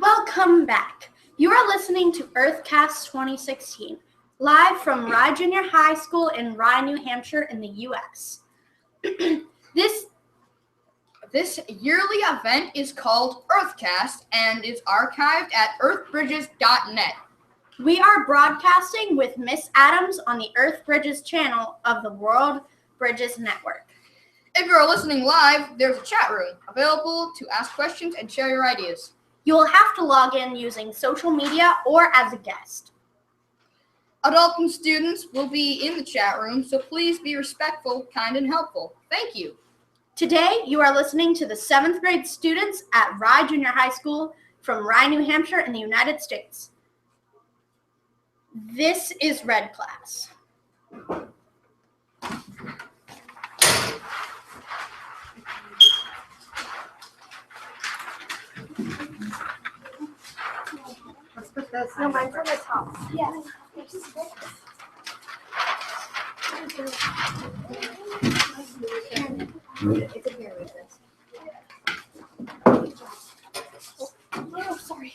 Welcome back. You are listening to Earthcast 2016, live from Rye Junior High School in Rye, New Hampshire in the U.S. This yearly event is called Earthcast and is archived at earthbridges.net. We are broadcasting with Miss Adams on the Earth Bridges channel of the World Bridges Network. If you are listening live, there's a chat room available to ask questions and share your ideas. You will have to log in using social media or as a guest. Adults and students will be in the chat room, so please be respectful, kind, and helpful. Thank you. Today, you are listening to the 7th grade students at Rye Junior High School from Rye, New Hampshire in the United States. This is Red Class. Let's put this. No, mine's on the top. Yes. It's a here with this. Oh, sorry.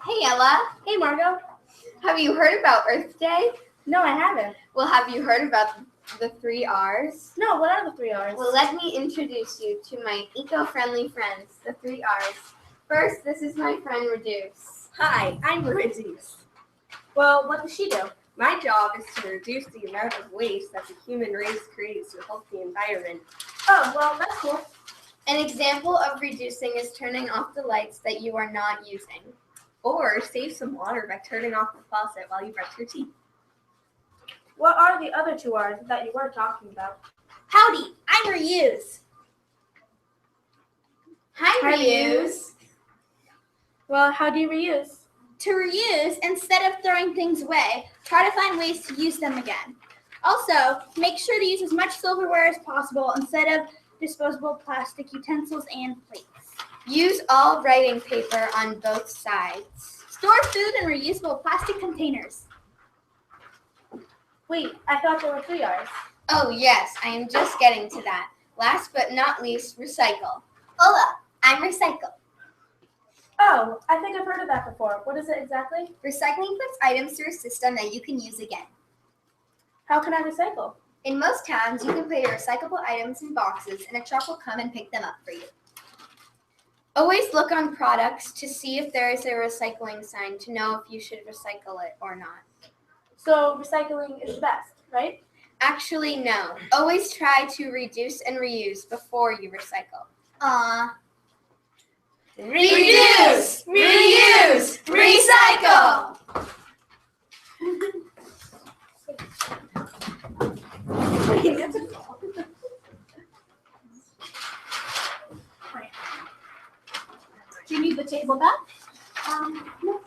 Hey, Ella. Hey, Margot. Have you heard about Earth Day? No, I haven't. Well, have you heard about the 3 R's? No, what are the 3 R's? Well, let me introduce you to my eco-friendly friends, the 3 R's. First, this is my friend Reduce. Hi, I'm Reduce. Well, what does she do? My job is to reduce the amount of waste that the human race creates to help the environment. Oh, well, that's cool. An example of reducing is turning off the lights that you are not using. Or save some water by turning off the faucet while you brush your teeth. What are the other 2 R's that you were talking about? Howdy, I'm Reuse. Hi, Reuse. Well, how do you reuse? To reuse, instead of throwing things away, try to find ways to use them again. Also, make sure to use as much silverware as possible instead of disposable plastic utensils and plates. Use all writing paper on both sides. Store food in reusable plastic containers. Wait, I thought there were 3 R's. Oh, yes, I am just getting to that. Last but not least, recycle. Hola, I'm Recycle. Oh, I think I've heard of that before. What is it exactly? Recycling puts items through a system that you can use again. How can I recycle? In most towns, you can put your recyclable items in boxes and a truck will come and pick them up for you. Always look on products to see if there is a recycling sign to know if you should recycle it or not. So recycling is the best, right? Actually, no. Always try to reduce and reuse before you recycle. Reduce, reuse, recycle. Do you need the table back? No.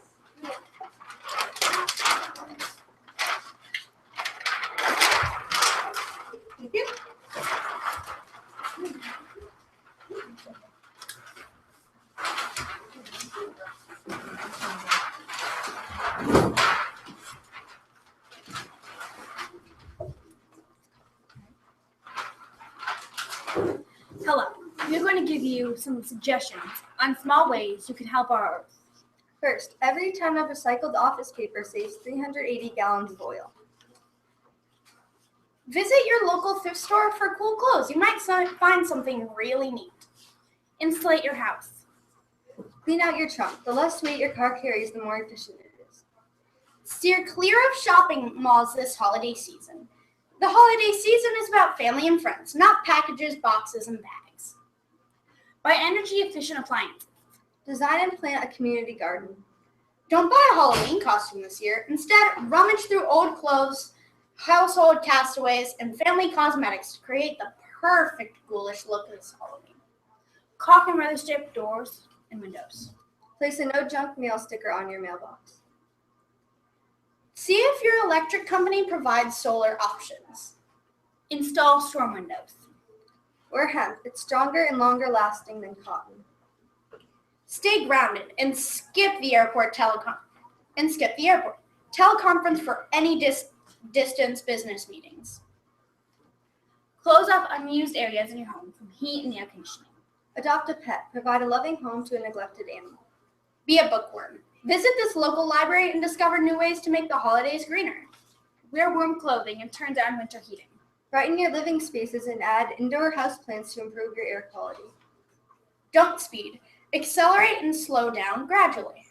Thank you. Hello. We're going to give you some suggestions on small ways you can help our Earth. First, every ton of recycled office paper saves 380 gallons of oil. Visit your local thrift store for cool clothes. You might find something really neat. Insulate your house. Clean out your trunk. The less weight your car carries, the more efficient it is. Steer clear of shopping malls this holiday season. The holiday season is about family and friends, not packages, boxes, and bags. Buy energy-efficient appliances. Design and plant a community garden. Don't buy a Halloween costume this year. Instead, rummage through old clothes, household castaways, and family cosmetics to create the perfect ghoulish look this Halloween. Caulk and weather strip doors and windows. Place a no junk mail sticker on your mailbox. See if your electric company provides solar options. Install storm windows. Or hemp. It's stronger and longer lasting than cotton. Stay grounded and skip the airport. Teleconference for any distance business meetings. Close off unused areas in your home from heat and air conditioning. Adopt a pet. Provide a loving home to a neglected animal. Be a bookworm. Visit this local library and discover new ways to make the holidays greener. Wear warm clothing and turn down winter heating. Brighten your living spaces and add indoor houseplants to improve your air quality. Don't speed. Accelerate and slow down gradually.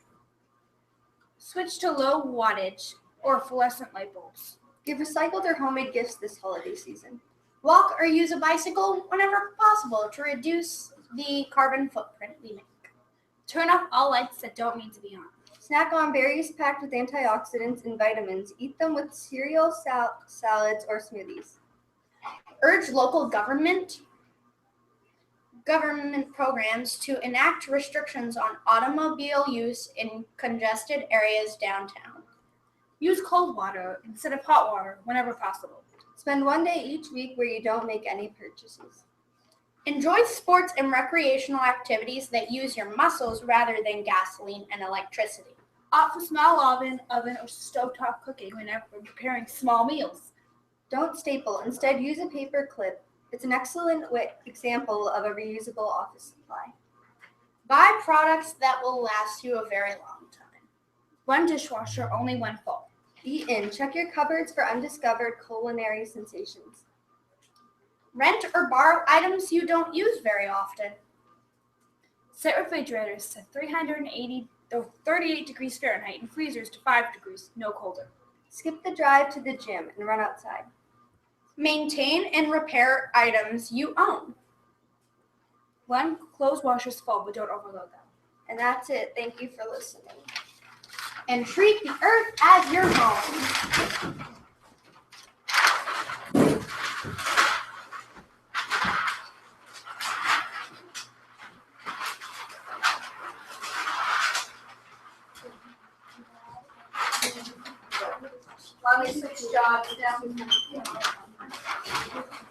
Switch to low wattage or fluorescent light bulbs. Give recycled or homemade gifts this holiday season. Walk or use a bicycle whenever possible to reduce the carbon footprint we make. Turn off all lights that don't need to be on. Snack on berries packed with antioxidants and vitamins. Eat them with cereal, salads, or smoothies. Urge local government programs to enact restrictions on automobile use in congested areas downtown. Use cold water instead of hot water whenever possible. Spend one day each week where you don't make any purchases. Enjoy sports and recreational activities that use your muscles rather than gasoline and electricity. Opt for small oven, or stovetop cooking whenever preparing small meals. Don't staple. Instead, use a paper clip. It's an excellent example of a reusable office supply. Buy products that will last you a very long time. One dishwasher, only one full. Eat in. Check your cupboards for undiscovered culinary sensations. Rent or borrow items you don't use very often. Set refrigerators to 38 degrees Fahrenheit and freezers to 5 degrees, no colder. Skip the drive to the gym and run outside. Maintain and repair items you own. Run clothes washers full, but don't overload them. And that's it. Thank you for listening. And treat the earth as your home. Let me switch jobs down.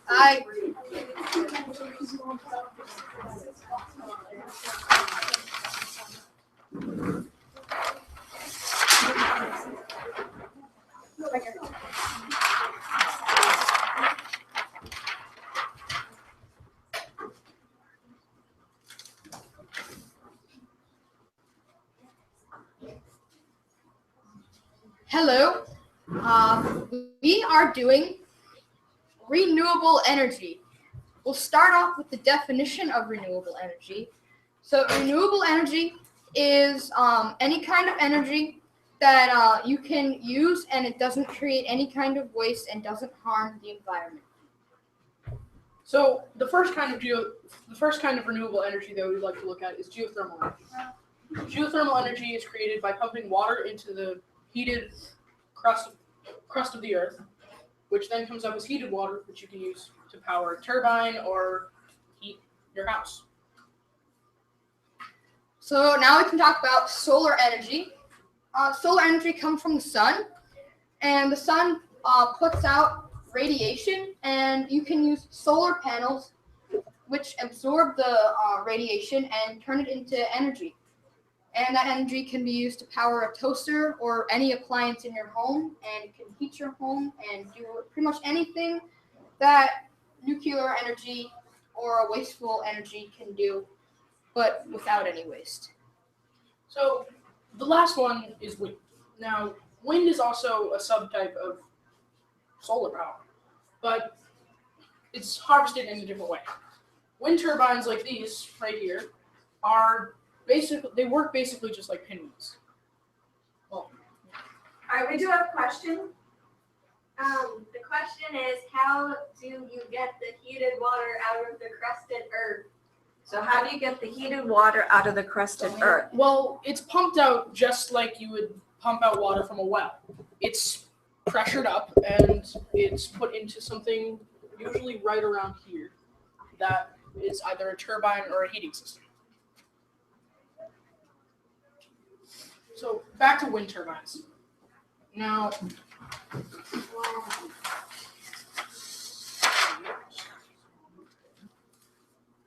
I agree. Hello. We are doing renewable energy. We'll start off with the definition of renewable energy. So renewable energy is any kind of energy that you can use and it doesn't create any kind of waste and doesn't harm the environment. So the first kind of renewable energy that we'd like to look at is geothermal energy. Geothermal energy is created by pumping water into the heated crust of the earth, which then comes up as heated water, which you can use to power a turbine or heat your house. So now we can talk about solar energy. Solar energy comes from the sun, and the sun puts out radiation, and you can use solar panels which absorb the radiation and turn it into energy. And that energy can be used to power a toaster or any appliance in your home, and it can heat your home and do pretty much anything that nuclear energy or a wasteful energy can do, but without any waste. So the last one is wind. Now, wind is also a subtype of solar power, but it's harvested in a different way. Wind turbines like these right here they work basically just like pinwheels. Well, All right, we do have a question. The question is, how do you get the heated water out of the crusted earth? So how do you get the heated water out of the crusted earth? well, it's pumped out just like you would pump out water from a well. It's pressured up and it's put into something usually right around here that is either a turbine or a heating system. So back to wind turbines. Now,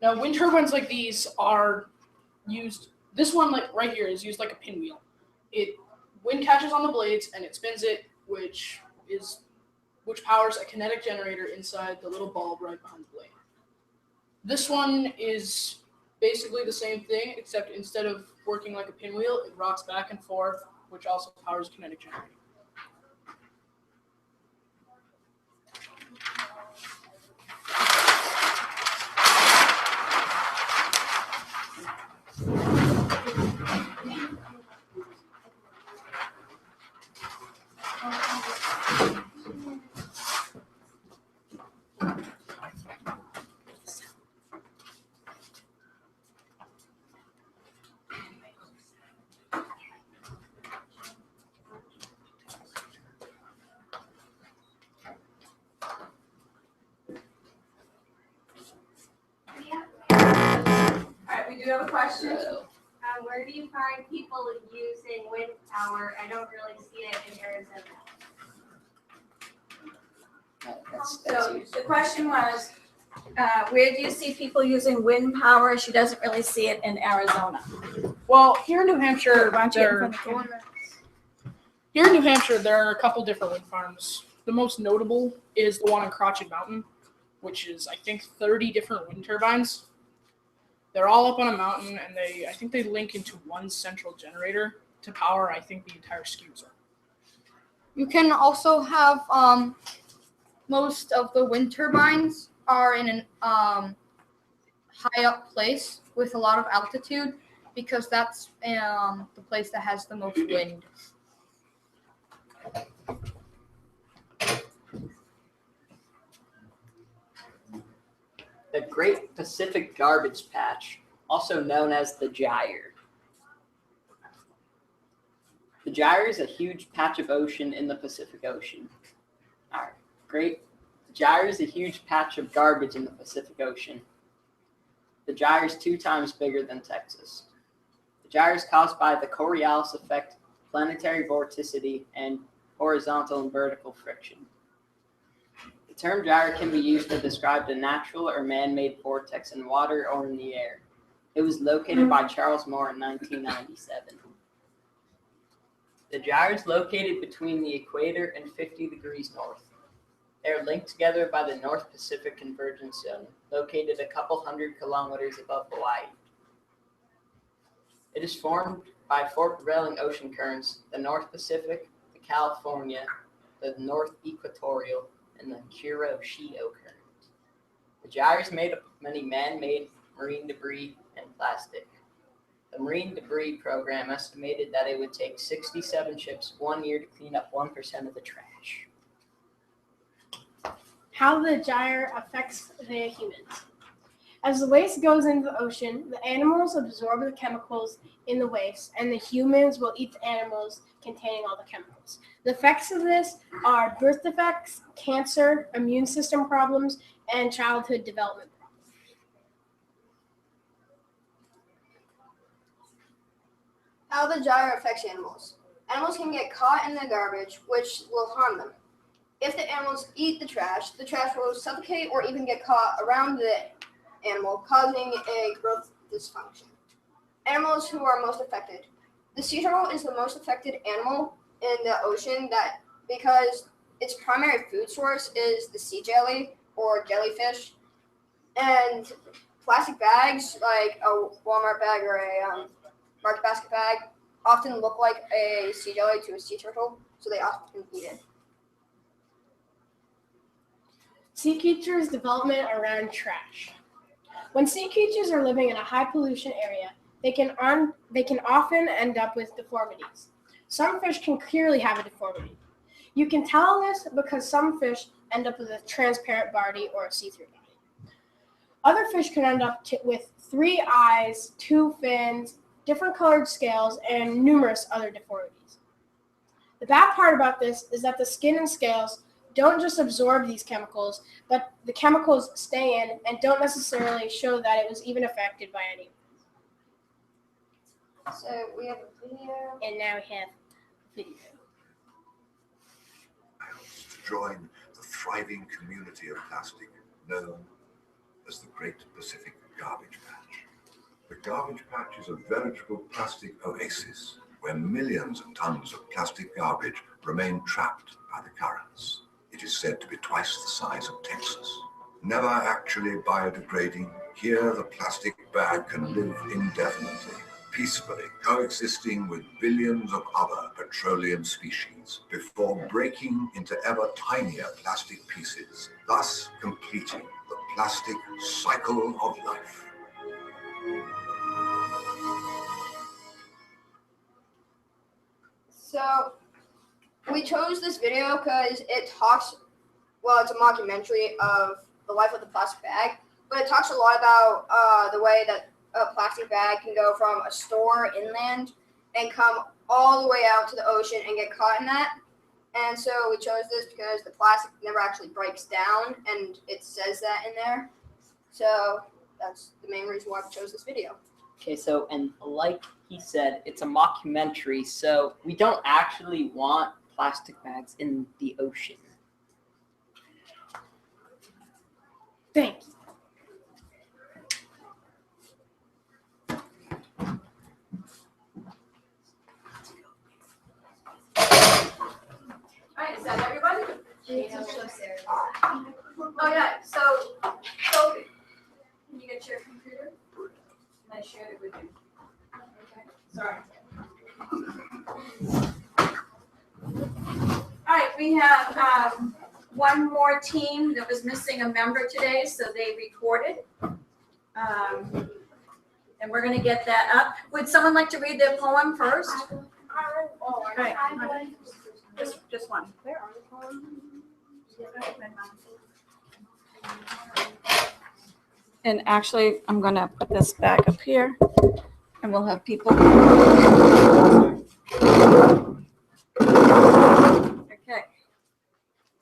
Now, wind turbines like these are used. This one, like right here, is used like a pinwheel. Wind catches on the blades and it spins it, which powers a kinetic generator inside the little bulb right behind the blade. This one is basically the same thing, except instead of working like a pinwheel, it rocks back and forth, which also powers a kinetic generator. Alright, we do have a question. Where do you find people using wind power? I don't really see it in Arizona. So the question was, where do you see people using wind power? She doesn't really see it in Arizona. Well, here in New Hampshire, Why don't you get in front of the camera? there are a couple different wind farms. The most notable is the one on Crotched Mountain, which is, I think, 30 different wind turbines. They're all up on a mountain, and I think they link into one central generator to power, I think, the entire ski resort. You can also have most of the wind turbines are in an high up place with a lot of altitude because that's the place that has the most wind. The Great Pacific Garbage Patch, also known as the Gyre. The Gyre is a huge patch of ocean in the Pacific Ocean. The Gyre is a huge patch of garbage in the Pacific Ocean. The Gyre is 2 times bigger than Texas. The Gyre is caused by the Coriolis effect, planetary vorticity, and horizontal and vertical friction. The term gyre can be used to describe the natural or man-made vortex in water or in the air. It was located by Charles Moore in 1997. The gyre is located between the equator and 50 degrees north. They are linked together by the North Pacific Convergence Zone, located a couple hundred kilometers above Hawaii. It is formed by 4 prevailing ocean currents: the North Pacific, the California, the North Equatorial, and the Kuroshio current. The gyre is made up of many man-made marine debris and plastic. The Marine Debris Program estimated that it would take 67 ships 1 year to clean up 1% of the trash. How the gyre affects the humans. As the waste goes into the ocean, the animals absorb the chemicals in the waste, and the humans will eat the animals containing all the chemicals. The effects of this are birth defects, cancer, immune system problems, and childhood development problems. How the gyre affects animals. Animals can get caught in the garbage, which will harm them. If the animals eat the trash will suffocate or even get caught around the animal, causing a growth dysfunction. Animals who are most affected. The sea turtle is the most affected animal in the ocean because its primary food source is the sea jelly or jellyfish. And plastic bags, like a Walmart bag or a market basket bag, often look like a sea jelly to a sea turtle, so they often eat it. Sea creatures' development around trash. When sea creatures are living in a high pollution area, they can often end up with deformities. Some fish can clearly have a deformity. You can tell this because some fish end up with a transparent body or a see-through body. Other fish can end up with 3 eyes, 2 fins, different colored scales, and numerous other deformities. The bad part about this is that the skin and scales don't just absorb these chemicals, but the chemicals stay in and don't necessarily show that it was even affected by any. So we have a video. And now we have video. To join the thriving community of plastic known as the Great Pacific Garbage Patch. The garbage patch is a veritable plastic oasis where millions of tons of plastic garbage remain trapped by the currents. It is said to be twice the size of Texas. Never actually biodegrading, here the plastic bag can live indefinitely, peacefully coexisting with billions of other petroleum species before breaking into ever tinier plastic pieces, thus completing the plastic cycle of life. So we chose this video because it talks, well, it's a mockumentary of the life of the plastic bag, but it talks a lot about the way that a plastic bag can go from a store inland and come all the way out to the ocean and get caught in that. And so we chose this because the plastic never actually breaks down, and it says that in there. So that's the main reason why we chose this video. Okay, so, and like he said, it's a mockumentary, so we don't actually want plastic bags in the ocean. Thank you. All right, is that everybody? Oh, yeah, so, can you get your computer? And I shared it with you. Okay, sorry. All right, we have one more team that was missing a member today, so they recorded. And we're gonna get that up. Would someone like to read their poem first? All right. Just one. Where are the poems? And actually, I'm gonna put this back up here, and we'll have people. Okay.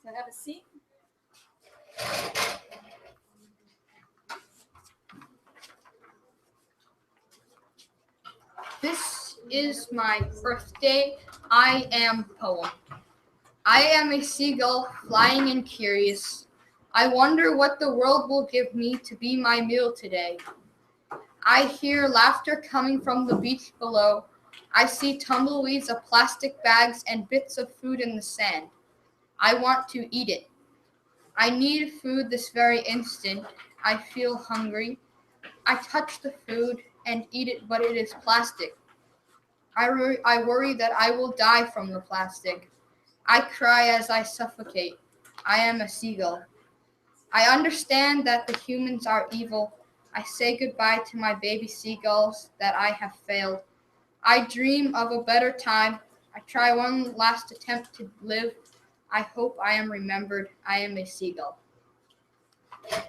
So have a seat. This is my birthday. I am poem. I am a seagull flying and curious. I wonder what the world will give me to be my meal today. I hear laughter coming from the beach below. I see tumbleweeds of plastic bags and bits of food in the sand. I want to eat it. I need food this very instant. I feel hungry. I touch the food and eat it, but it is plastic. I worry that I will die from the plastic. I cry as I suffocate. I am a seagull. I understand that the humans are evil. I say goodbye to my baby seagulls that I have failed. I dream of a better time. I try one last attempt to live. I hope I am remembered. I am a seagull. All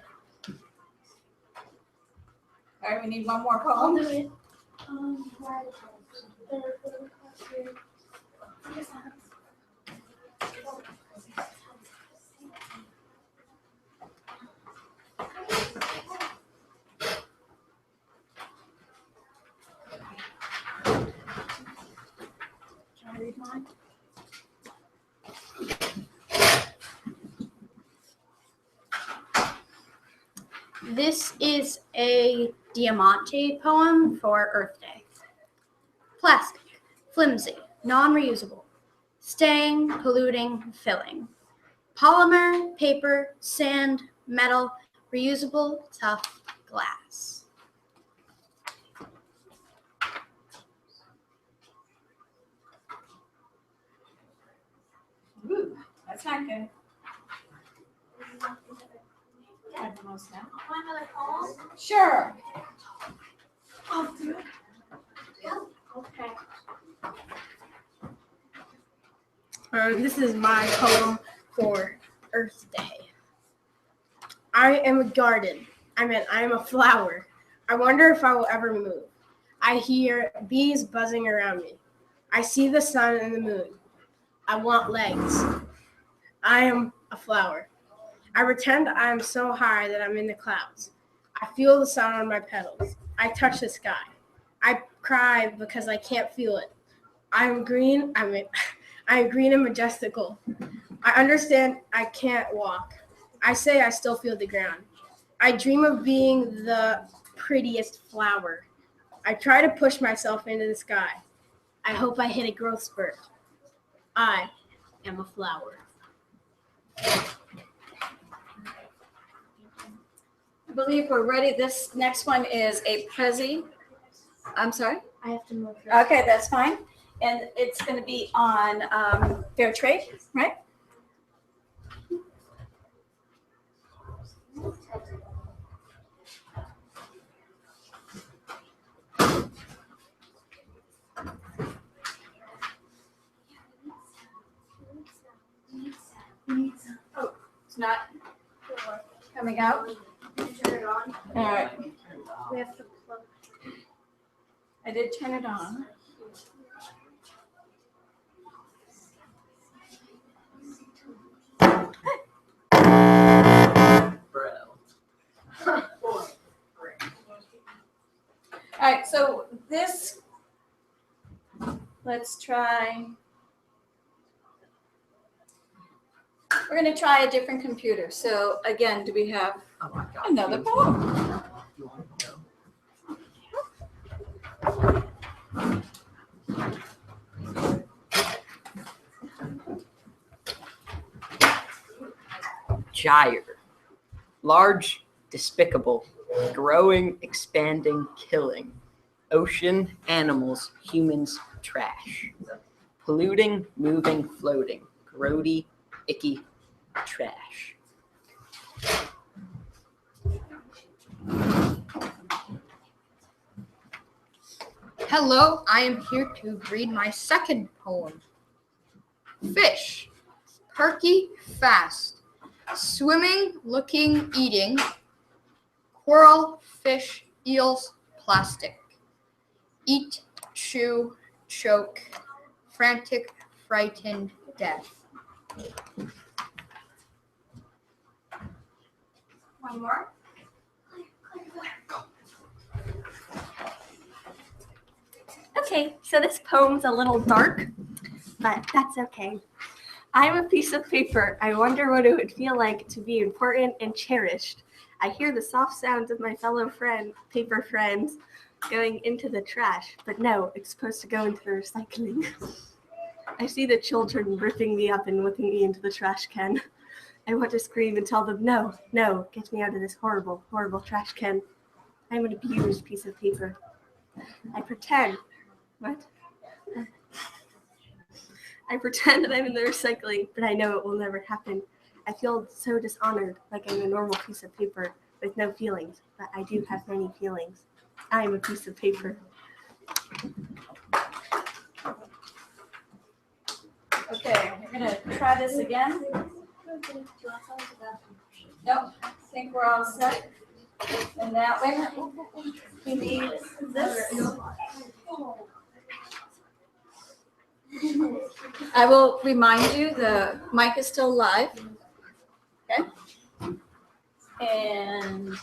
right, we need one more poem. Can I read mine? This is a Diamante poem for Earth Day. Plastic, flimsy, non-reusable, staying, polluting, filling. Polymer, paper, sand, metal, reusable, tough, glass. Ooh, that's not good. Have the most now. Another poem? Sure. I'll do it. Okay. This is my poem for Earth Day. I am a garden. I am a flower. I wonder if I will ever move. I hear bees buzzing around me. I see the sun and the moon. I want legs. I am a flower. I pretend I am so high that I'm in the clouds. I feel the sun on my petals. I touch the sky. I cry because I can't feel it. I am green. I am green and majestical. I understand I can't walk. I say I still feel the ground. I dream of being the prettiest flower. I try to push myself into the sky. I hope I hit a growth spurt. I am a flower. I believe we're ready. This next one is a Prezi. I'm sorry? I have to move. Okay, that's fine. And it's going to be on fair trade, right? Oh, it's not coming out. Turn it on. All right. We have to plug. I did turn it on. All right, so this, let's try. We're going to try a different computer. So again, do we have another poem? Gyre. Large, despicable, growing, expanding, killing. Ocean, animals, humans, trash. Polluting, moving, floating. Grody, icky, trash. Hello, I am here to read my second poem. Fish, perky, fast, swimming, looking, eating, coral, fish, eels, plastic, eat, chew, choke, frantic, frightened, death. One more. Okay, so this poem's a little dark, but that's okay. I'm a piece of paper. I wonder what it would feel like to be important and cherished. I hear the soft sounds of my fellow paper friends going into the trash, but no, it's supposed to go into the recycling. I see the children ripping me up and whipping me into the trash can. I want to scream and tell them, no, no, get me out of this horrible, horrible trash can. I'm an abused piece of paper. I pretend. What? I pretend that I'm in the recycling, but I know it will never happen. I feel so dishonored, like I'm a normal piece of paper with no feelings, but I do have many feelings. I am a piece of paper. Okay, we're going to try this again. Nope, I think we're all set. And that way, we need this. I will remind you the mic is still live. Okay. And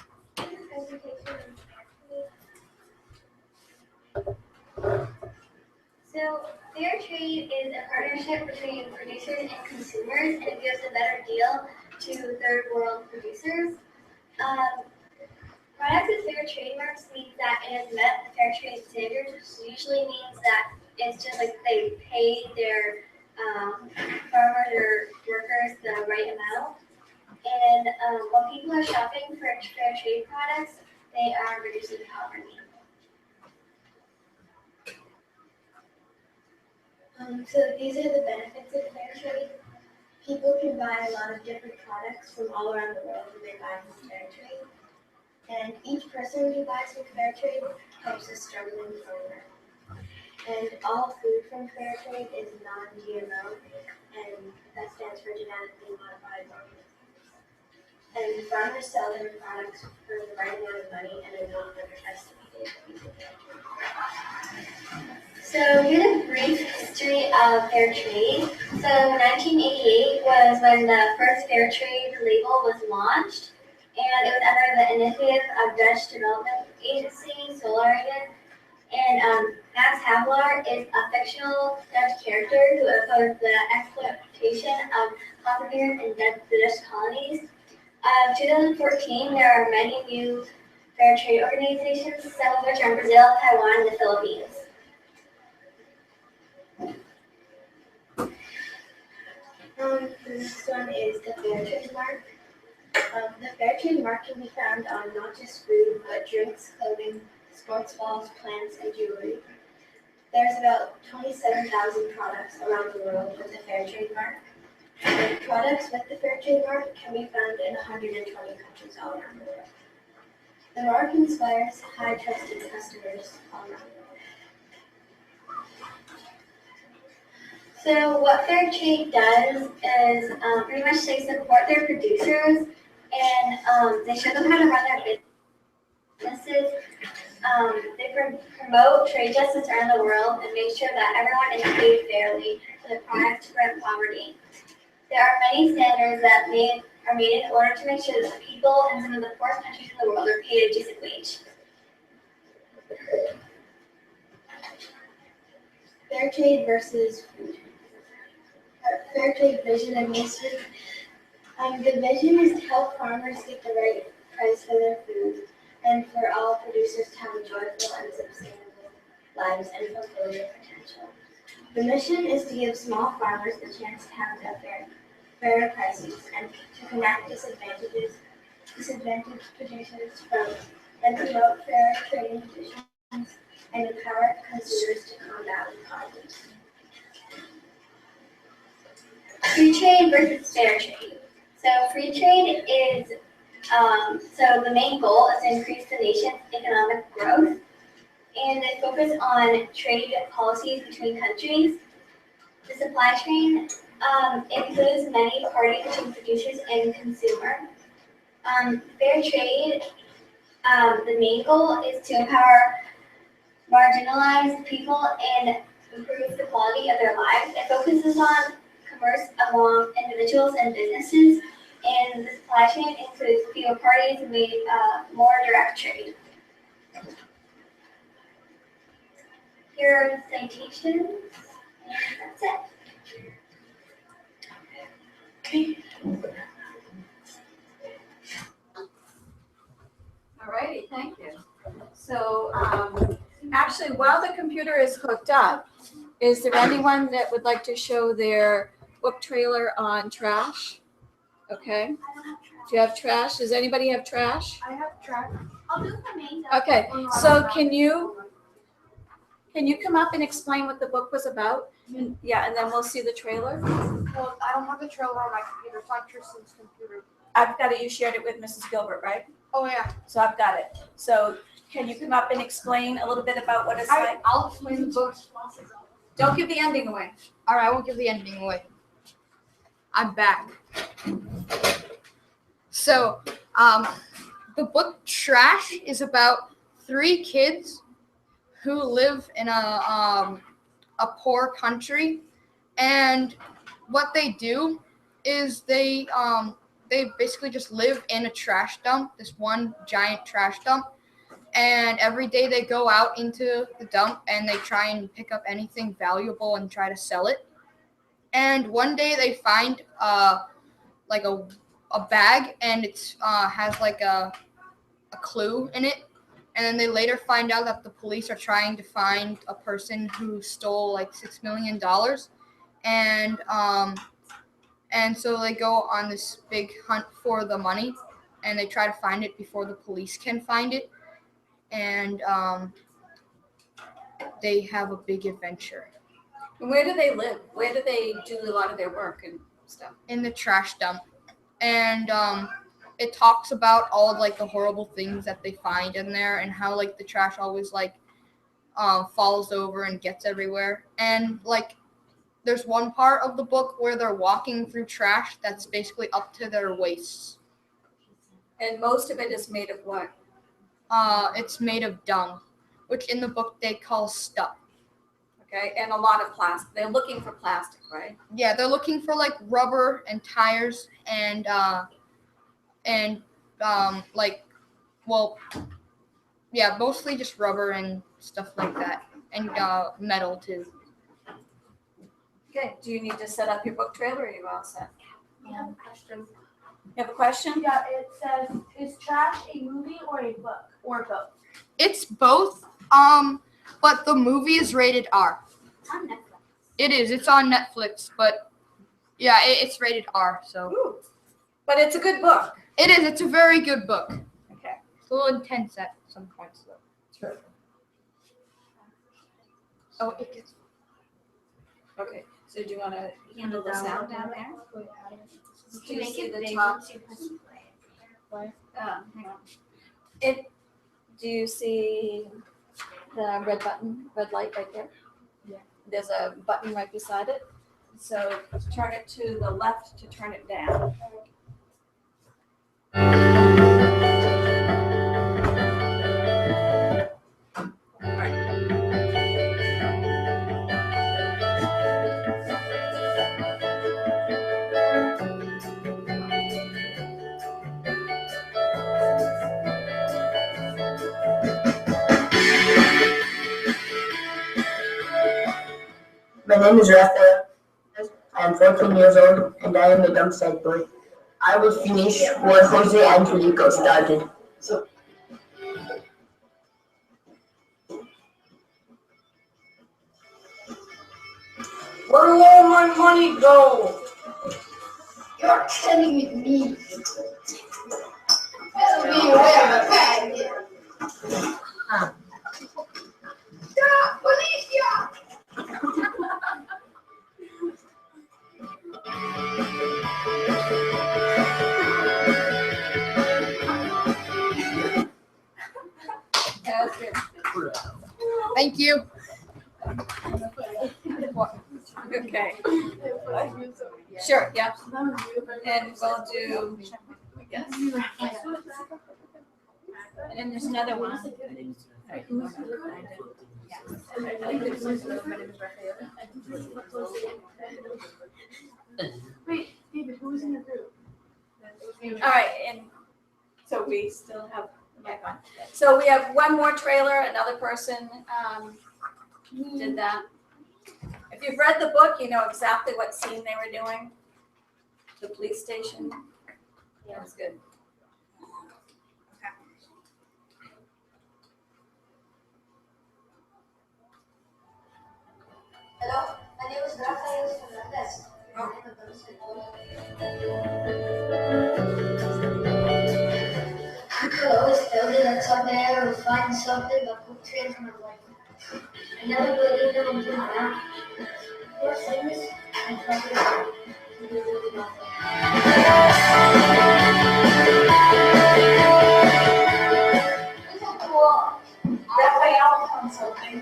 So, fair trade is a partnership between producers and consumers, and it gives a better deal to third world producers. Products with fair trade marks means that it has met the fair trade standards, which usually means that it's just like they pay their farmers or workers the right amount. And when people are shopping for fair trade products, they are reducing poverty. So these are the benefits of fair trade. People can buy a lot of different products from all around the world when they buy from fair trade. And each person who buys from fair trade helps a struggling farmer. And all food from fair trade is non-GMO, and that stands for genetically modified organisms. And farmers sell their products for the right amount of money and are not underestimated using fair trade. So here's a brief history of fair trade. So 1988 was when the first fair trade label was launched, and it was under the initiative of Dutch Development Agency, Solarian. And Max Havelaar is a fictional Dutch character who opposed the exploitation of contributors in the Dutch colonies. 2014, there are many new fair trade organizations, some of which are in Brazil, Taiwan, and the Philippines. This one is the fair trade mark. The fair trade mark can be found on not just food, but drinks, clothing, sports balls, plants, and jewelry. There's about 27,000 products around the world with the fair trade mark. And products with the fair trade mark can be found in 120 countries all around the world. The mark inspires high trusted customers all around the world. So what fair trade does is pretty much they support their producers and they show them how to run their businesses. They promote trade justice around the world and make sure that everyone is paid fairly for the product to prevent poverty. There are many standards that are made in order to make sure that the people in some of the poorest countries in the world are paid a decent wage. Fair trade versus food. Fair trade vision and mission. The vision is to help farmers get the right price for their food and for all producers to have a joyful and sustainable lives and fulfill their potential. The mission is to give small farmers the chance to have fair prices and to connect disadvantaged producers and promote fair trading conditions and empower consumers to combat poverty. Free trade versus fair trade. So free trade is, so the main goal is to increase the nation's economic growth, and they focus on trade policies between countries. The supply chain includes many parties between producers and consumer. Fair trade, the main goal is to empower marginalized people and improve the quality of their lives. It focuses on commerce among individuals and businesses, and the supply chain includes fewer parties and more direct trade. Here are the citations, and that's it. Alrighty, thank you. So actually, while the computer is hooked up, is there anyone that would like to show their book trailer on trash? Okay. Do you have trash? Does anybody have trash? I have trash. I'll do the main. Okay, so can you come up and explain what the book was about? Yeah, and then we'll see the trailer. Well, I don't have the trailer on my computer. It's on Tristan's computer. I've got it. You shared it with Mrs. Gilbert, right? Oh, yeah. So I've got it. So can you come up and explain a little bit about what it's like? I'll explain the book. Don't give the ending away. All right, I won't give the ending away. I'm back. So, the book Trash is about 3 kids who live in a poor country, and what they do is they basically just live in a trash dump, this one giant trash dump, and every day they go out into the dump and they try and pick up anything valuable and try to sell it. And one day they find like a bag, and it has like a clue in it. And then they later find out that the police are trying to find a person who stole like $6 million. And so they go on this big hunt for the money, and they try to find it before the police can find it. And they have a big adventure. And where do they live? Where do they do a lot of their work and stuff? In the trash dump. And it talks about all of like the horrible things that they find in there, and how like the trash always like falls over and gets everywhere. And like there's one part of the book where they're walking through trash that's basically up to their waists. And most of it is made of what? It's made of dung, which in the book they call stuff. Okay, and a lot of plastic. They're looking for plastic, right? Yeah, they're looking for like rubber and tires and like, well, yeah, mostly just rubber and stuff like that, and metal too. Okay, do you need to set up your book trailer, or are you all set? I have a question. You have a question? Yeah, it says, is trash a movie or a book? Or both? It's both, but the movie is rated R. It's on Netflix. It is. It's on Netflix, but yeah, it's rated R. So. Ooh. But it's a good book. It is. It's a very good book. Okay. It's a little intense at some points, though. True. Oh, it gets. Okay. So do you want to handle the sound down there? Do you Make see it the big top? once you press play. Hang on. Do you see the red button, red light right there? Yeah. There's a button right beside it. So turn it to the left to turn it down. My name is Raphael. I am 14 years old and I am a dump site boy. I will finish what Jose Angelico started. Where will all my money go? You're kidding with me. Better be aware of a bag here. Policia! Thank you. Okay. Sure, yeah. And we'll do, I guess. And then there's another one. Wait, David, who was in your group? All right, and so we still have the mic on. So we have one more trailer, another person did that. If you've read the book, you know exactly what scene they were doing. The police station. Yeah, it was good. Hello, my name is Rafael Fernandez. I could always tell you that someday I will find something that could change my life. I never believed it until now. You're famous and probably you do nothing. Isn't cool? Rafael found something.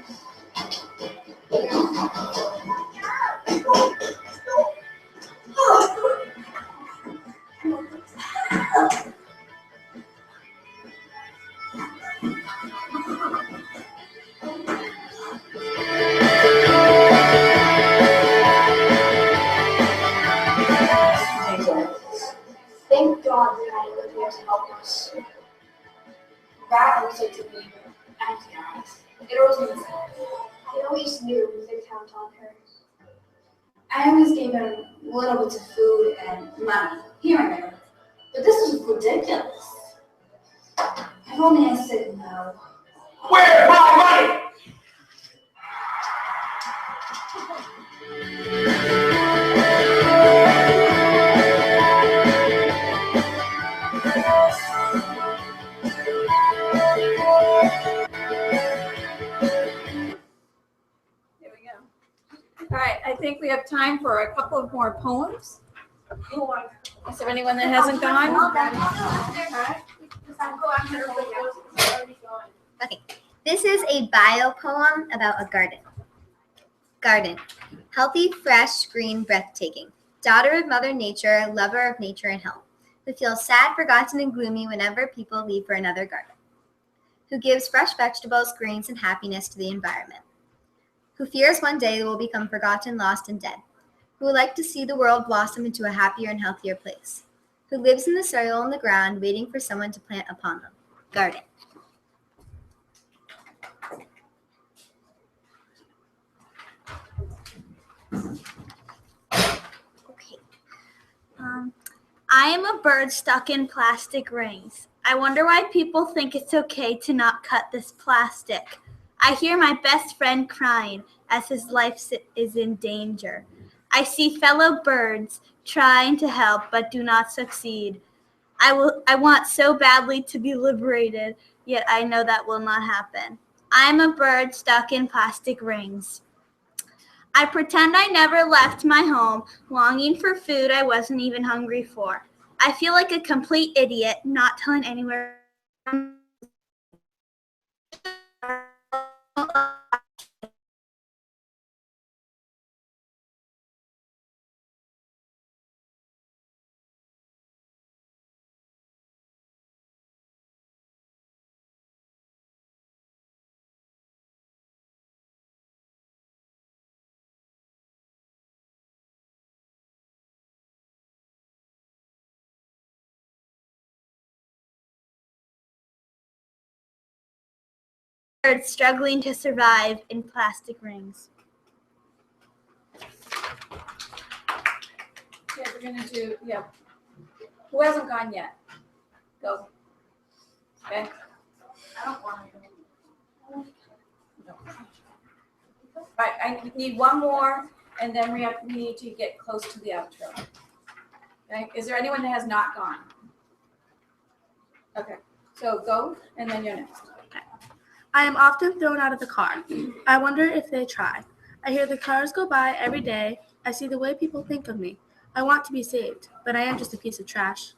Thank God that I was here to help us. That was such a big anti-eyes. It wasn't fair. I always knew we could count on her. I always gave her little bits of food and money here and there. But this is ridiculous. If only I said no. Where's my money? There we go. All right, I think we have time for a couple of more poems. Is there anyone that hasn't gone? Okay, this is a bio poem about a garden. Garden, healthy, fresh, green, breathtaking. Daughter of Mother Nature, lover of nature and health. Who feels sad, forgotten, and gloomy whenever people leave for another garden. Who gives fresh vegetables, greens, and happiness to the environment. Who fears one day they will become forgotten, lost, and dead. Who would like to see the world blossom into a happier and healthier place. Who lives in the soil and the ground, waiting for someone to plant upon them. Garden. Okay. I am a bird stuck in plastic rings. I wonder why people think it's okay to not cut this plastic. I hear my best friend crying as his life is in danger. I see fellow birds trying to help but do not succeed. I want so badly to be liberated, yet I know that will not happen. I'm a bird stuck in plastic rings. I pretend I never left my home, longing for food I wasn't even hungry for. I feel like a complete idiot not telling anywhere. Birds struggling to survive in plastic rings. Okay, we're gonna do, Who hasn't gone yet? Go. Okay. I don't want to. No. All right, I need one more, and then we need to get close to the outro. Okay, is there anyone that has not gone? Okay, so go, and then you're next. I am often thrown out of the car. I wonder if they try. I hear the cars go by every day. I see the way people think of me. I want to be saved, but I am just a piece of trash.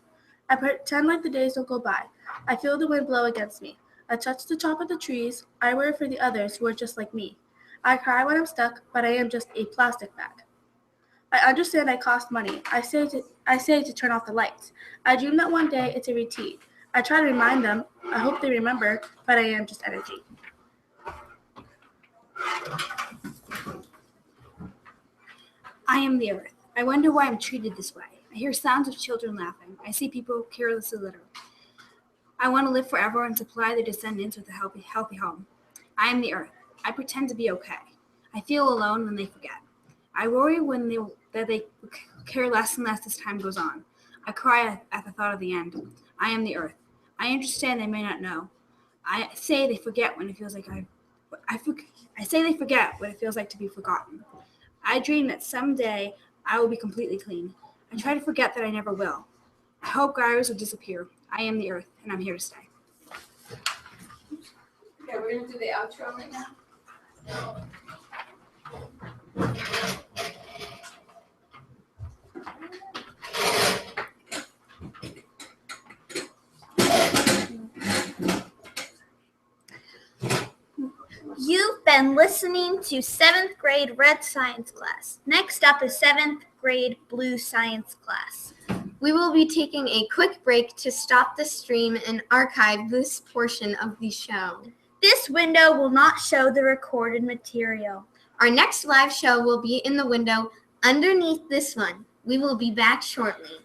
I pretend like the days don't go by. I feel the wind blow against me. I touch the top of the trees. I worry for the others who are just like me. I cry when I'm stuck, but I am just a plastic bag. I understand I cost money. I say to turn off the lights. I dream that one day it's a routine. I try to remind them. I hope they remember, but I am just energy. I am the earth. I wonder why I'm treated this way. I hear sounds of children laughing. I see people carelessly litter. I want to live forever and supply their descendants with a healthy home. I am the earth. I pretend to be okay. I feel alone when they forget. I worry that they care less and less as time goes on. I cry at the thought of the end. I am the earth. I understand they may not know. I say they forget when it feels like I say they forget what it feels like to be forgotten. I dream that someday I will be completely clean. I try to forget that I never will. I hope gyres will disappear. I am the earth, and I'm here to stay. Okay, we're gonna do the outro right now. You've been listening to 7th grade Red Science class. Next up is 7th grade Blue Science class. We will be taking a quick break to stop the stream and archive this portion of the show. This window will not show the recorded material. Our next live show will be in the window underneath this one. We will be back shortly.